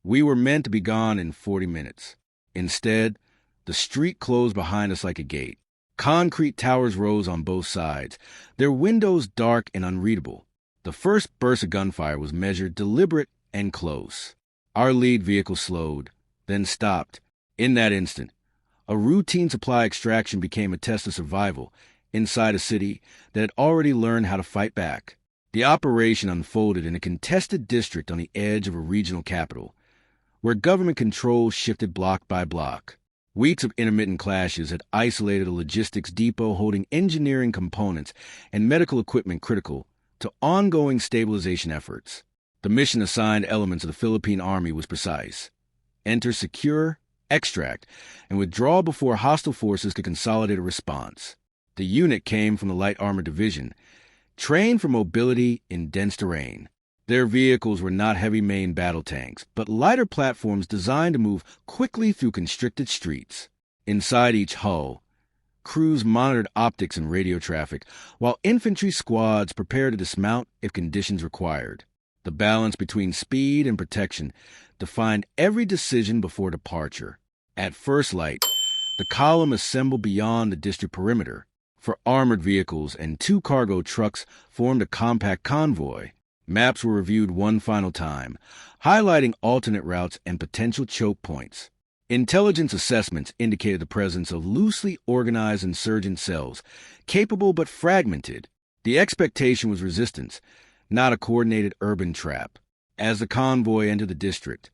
We were meant to be gone in 40 minutes. Instead, the street closed behind us like a gate. Concrete towers rose on both sides, their windows dark and unreadable. The first burst of gunfire was measured, deliberate, and close. Our lead vehicle slowed, then stopped. In that instant, a routine supply extraction became a test of survival inside a city that had already learned how to fight back. The operation unfolded in a contested district on the edge of a regional capital, where government control shifted block by block. Weeks of intermittent clashes had isolated a logistics depot holding engineering components and medical equipment critical to ongoing stabilization efforts. The mission assigned elements of the Philippine Army was precise: enter secure, extract, and withdraw before hostile forces could consolidate a response. The unit came from the Light Armor Division, trained for mobility in dense terrain. Their vehicles were not heavy main battle tanks, but lighter platforms designed to move quickly through constricted streets. Inside each hull, crews monitored optics and radio traffic, while infantry squads prepared to dismount if conditions required. The balance between speed and protection defined every decision before departure. At first light, the column assembled beyond the district perimeter. For armored vehicles and 2 cargo trucks formed a compact convoy. Maps were reviewed one final time, highlighting alternate routes and potential choke points. Intelligence assessments indicated the presence of loosely organized insurgent cells, capable but fragmented. The expectation was resistance, not a coordinated urban trap. As the convoy entered the district,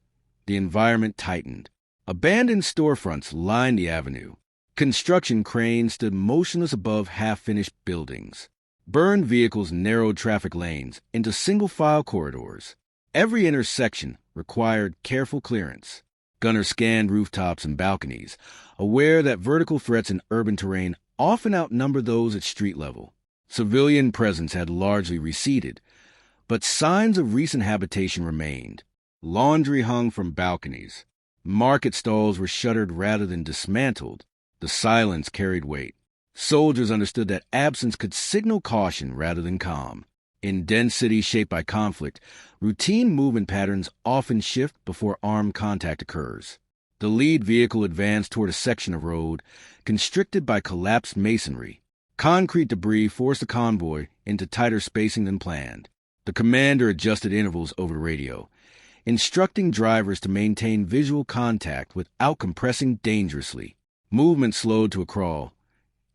the environment tightened. Abandoned storefronts lined the avenue. Construction cranes stood motionless above half-finished buildings. Burned vehicles narrowed traffic lanes into single-file corridors. Every intersection required careful clearance. Gunners scanned rooftops and balconies, aware that vertical threats in urban terrain often outnumber those at street level. Civilian presence had largely receded, but signs of recent habitation remained. Laundry hung from balconies. Market stalls were shuttered rather than dismantled. The silence carried weight. Soldiers understood that absence could signal caution rather than calm. In dense cities shaped by conflict, routine movement patterns often shift before armed contact occurs. The lead vehicle advanced toward a section of road constricted by collapsed masonry. Concrete debris forced the convoy into tighter spacing than planned. The commander adjusted intervals over the radio, instructing drivers to maintain visual contact without compressing dangerously. Movement slowed to a crawl,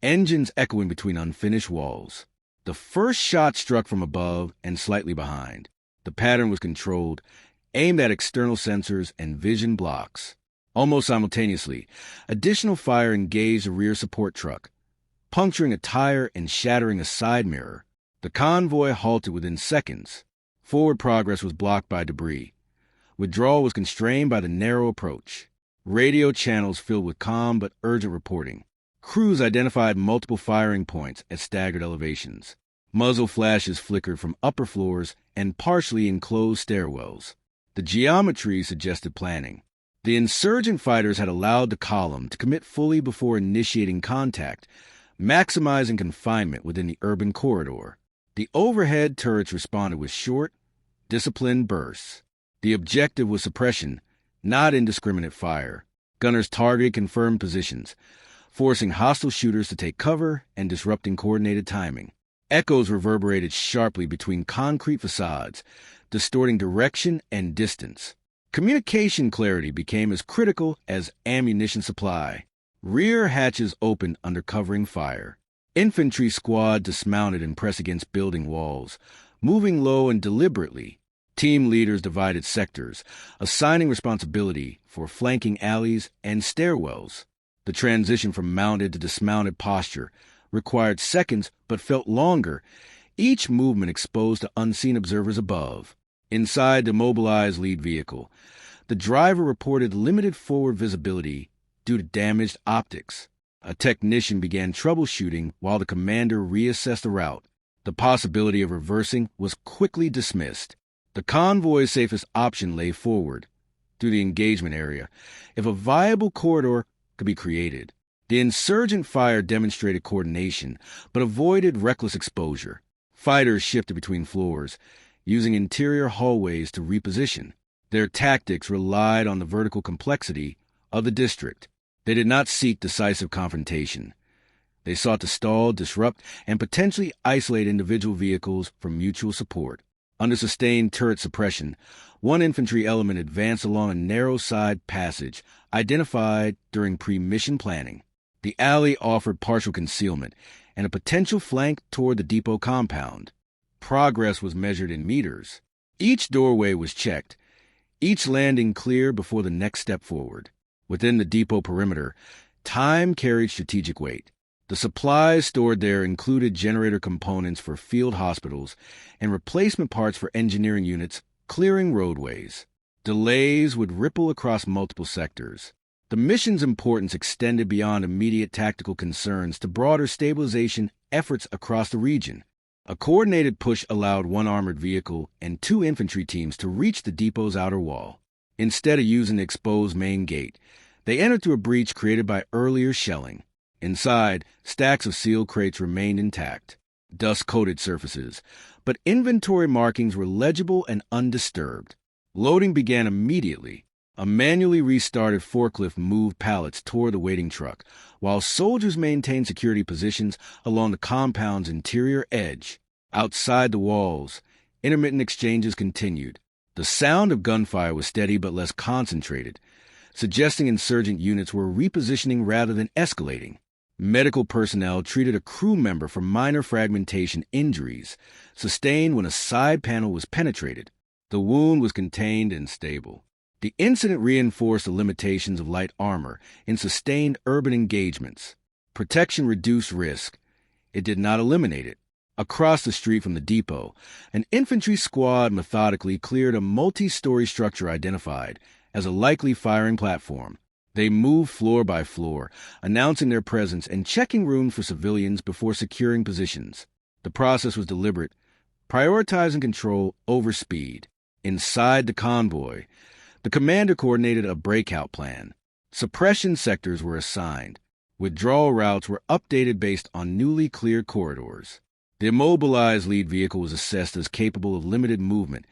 engines echoing between unfinished walls. The first shot struck from above and slightly behind. The pattern was controlled, aimed at external sensors and vision blocks. Almost simultaneously, additional fire engaged a rear support truck, puncturing a tire and shattering a side mirror. The convoy halted within seconds. Forward progress was blocked by debris. Withdrawal was constrained by the narrow approach. Radio channels filled with calm but urgent reporting. Crews identified multiple firing points at staggered elevations. Muzzle flashes flickered from upper floors and partially enclosed stairwells. The geometry suggested planning. The insurgent fighters had allowed the column to commit fully before initiating contact, maximizing confinement within the urban corridor. The overhead turrets responded with short, disciplined bursts. The objective was suppression, not indiscriminate fire. Gunners targeted confirmed positions, forcing hostile shooters to take cover and disrupting coordinated timing. Echoes reverberated sharply between concrete facades, distorting direction and distance. Communication clarity became as critical as ammunition supply. Rear hatches opened under covering fire. Infantry squad dismounted and pressed against building walls, moving low and deliberately. Team leaders divided sectors, assigning responsibility for flanking alleys and stairwells. The transition from mounted to dismounted posture required seconds but felt longer, each movement exposed to unseen observers above. Inside the mobilized lead vehicle, the driver reported limited forward visibility due to damaged optics. A technician began troubleshooting while the commander reassessed the route. The possibility of reversing was quickly dismissed. The convoy's safest option lay forward, through the engagement area, if a viable corridor could be created. The insurgent fire demonstrated coordination, but avoided reckless exposure. Fighters shifted between floors, using interior hallways to reposition. Their tactics relied on the vertical complexity of the district. They did not seek decisive confrontation. They sought to stall, disrupt, and potentially isolate individual vehicles from mutual support. Under sustained turret suppression, one infantry element advanced along a narrow side passage identified during pre-mission planning. The alley offered partial concealment and a potential flank toward the depot compound. Progress was measured in meters. Each doorway was checked, each landing clear before the next step forward. Within the depot perimeter, time carried strategic weight. The supplies stored there included generator components for field hospitals and replacement parts for engineering units clearing roadways. Delays would ripple across multiple sectors. The mission's importance extended beyond immediate tactical concerns to broader stabilization efforts across the region. A coordinated push allowed one armored vehicle and two infantry teams to reach the depot's outer wall. Instead of using the exposed main gate, they entered through a breach created by earlier shelling. Inside, stacks of sealed crates remained intact, dust-coated surfaces, but inventory markings were legible and undisturbed. Loading began immediately. A manually restarted forklift moved pallets toward the waiting truck, while soldiers maintained security positions along the compound's interior edge. Outside the walls, intermittent exchanges continued. The sound of gunfire was steady but less concentrated, suggesting insurgent units were repositioning rather than escalating. Medical personnel treated a crew member for minor fragmentation injuries sustained when a side panel was penetrated. The wound was contained and stable. The incident reinforced the limitations of light armor in sustained urban engagements. Protection reduced risk. It did not eliminate it. Across the street from the depot, an infantry squad methodically cleared a multi-story structure identified as a likely firing platform. They moved floor by floor, announcing their presence and checking rooms for civilians before securing positions. The process was deliberate, prioritizing control over speed. Inside the convoy, the commander coordinated a breakout plan. Suppression sectors were assigned. Withdrawal routes were updated based on newly cleared corridors. The immobilized lead vehicle was assessed as capable of limited movement,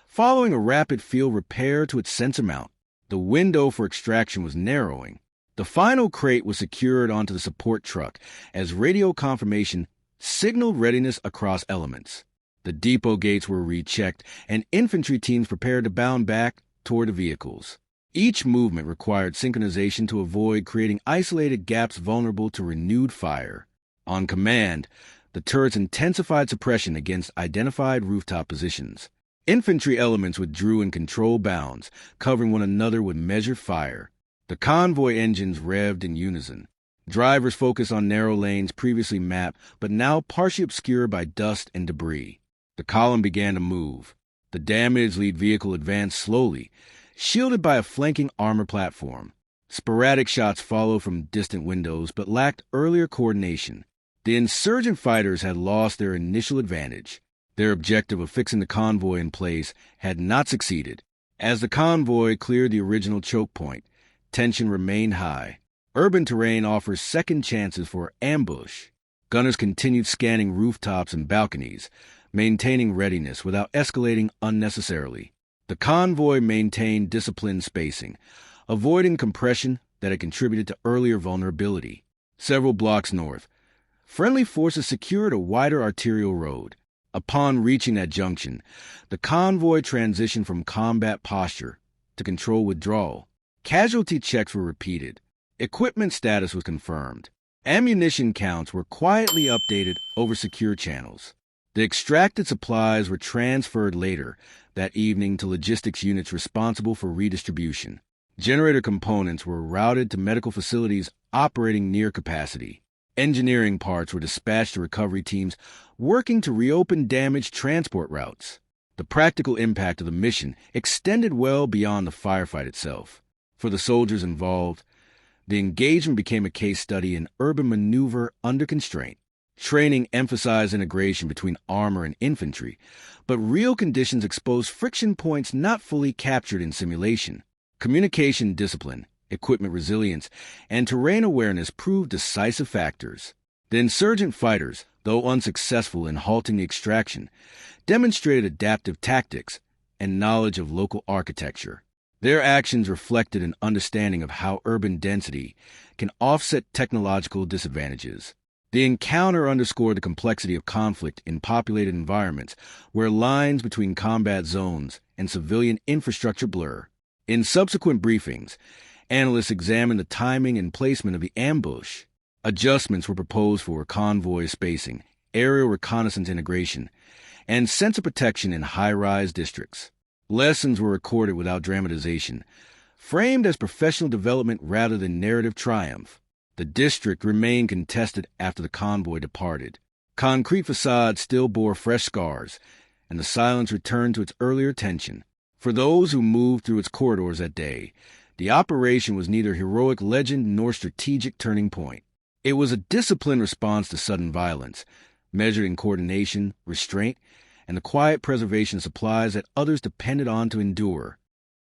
following a rapid field repair to its sensor mount. The window for extraction was narrowing. The final crate was secured onto the support truck as radio confirmation signaled readiness across elements. The depot gates were rechecked, and infantry teams prepared to bound back toward the vehicles. Each movement required synchronization to avoid creating isolated gaps vulnerable to renewed fire. On command, the turrets intensified suppression against identified rooftop positions. Infantry elements withdrew in controlled bounds, covering one another with measured fire. The convoy engines revved in unison. Drivers focused on narrow lanes previously mapped but now partially obscured by dust and debris. The column began to move. The damaged lead vehicle advanced slowly, shielded by a flanking armor platform. Sporadic shots followed from distant windows but lacked earlier coordination. The insurgent fighters had lost their initial advantage. Their objective of fixing the convoy in place had not succeeded. As the convoy cleared the original choke point, tension remained high. Urban terrain offers second chances for ambush. Gunners continued scanning rooftops and balconies, maintaining readiness without escalating unnecessarily. The convoy maintained disciplined spacing, avoiding compression that had contributed to earlier vulnerability. Several blocks north, friendly forces secured a wider arterial road. Upon reaching that junction, the convoy transitioned from combat posture to control withdrawal. Casualty checks were repeated. Equipment status was confirmed. Ammunition counts were quietly updated over secure channels. The extracted supplies were transferred later that evening to logistics units responsible for redistribution. Generator components were routed to medical facilities operating near capacity. Engineering parts were dispatched to recovery teams working to reopen damaged transport routes. The practical impact of the mission extended well beyond the firefight itself. For the soldiers involved, the engagement became a case study in urban maneuver under constraint. Training emphasized integration between armor and infantry, but real conditions exposed friction points not fully captured in simulation. Communication discipline, equipment resilience, and terrain awareness proved decisive factors. The insurgent fighters, though unsuccessful in halting the extraction, demonstrated adaptive tactics and knowledge of local architecture. Their actions reflected an understanding of how urban density can offset technological disadvantages. The encounter underscored the complexity of conflict in populated environments where lines between combat zones and civilian infrastructure blur. In subsequent briefings, analysts examined the timing and placement of the ambush. Adjustments were proposed for convoy spacing, aerial reconnaissance integration, and sensor protection in high-rise districts. Lessons were recorded without dramatization, framed as professional development rather than narrative triumph. The district remained contested after the convoy departed. Concrete facades still bore fresh scars, and the silence returned to its earlier tension. For those who moved through its corridors that day, the operation was neither heroic legend nor strategic turning point. It was a disciplined response to sudden violence, measured in coordination, restraint, and the quiet preservation of supplies that others depended on to endure.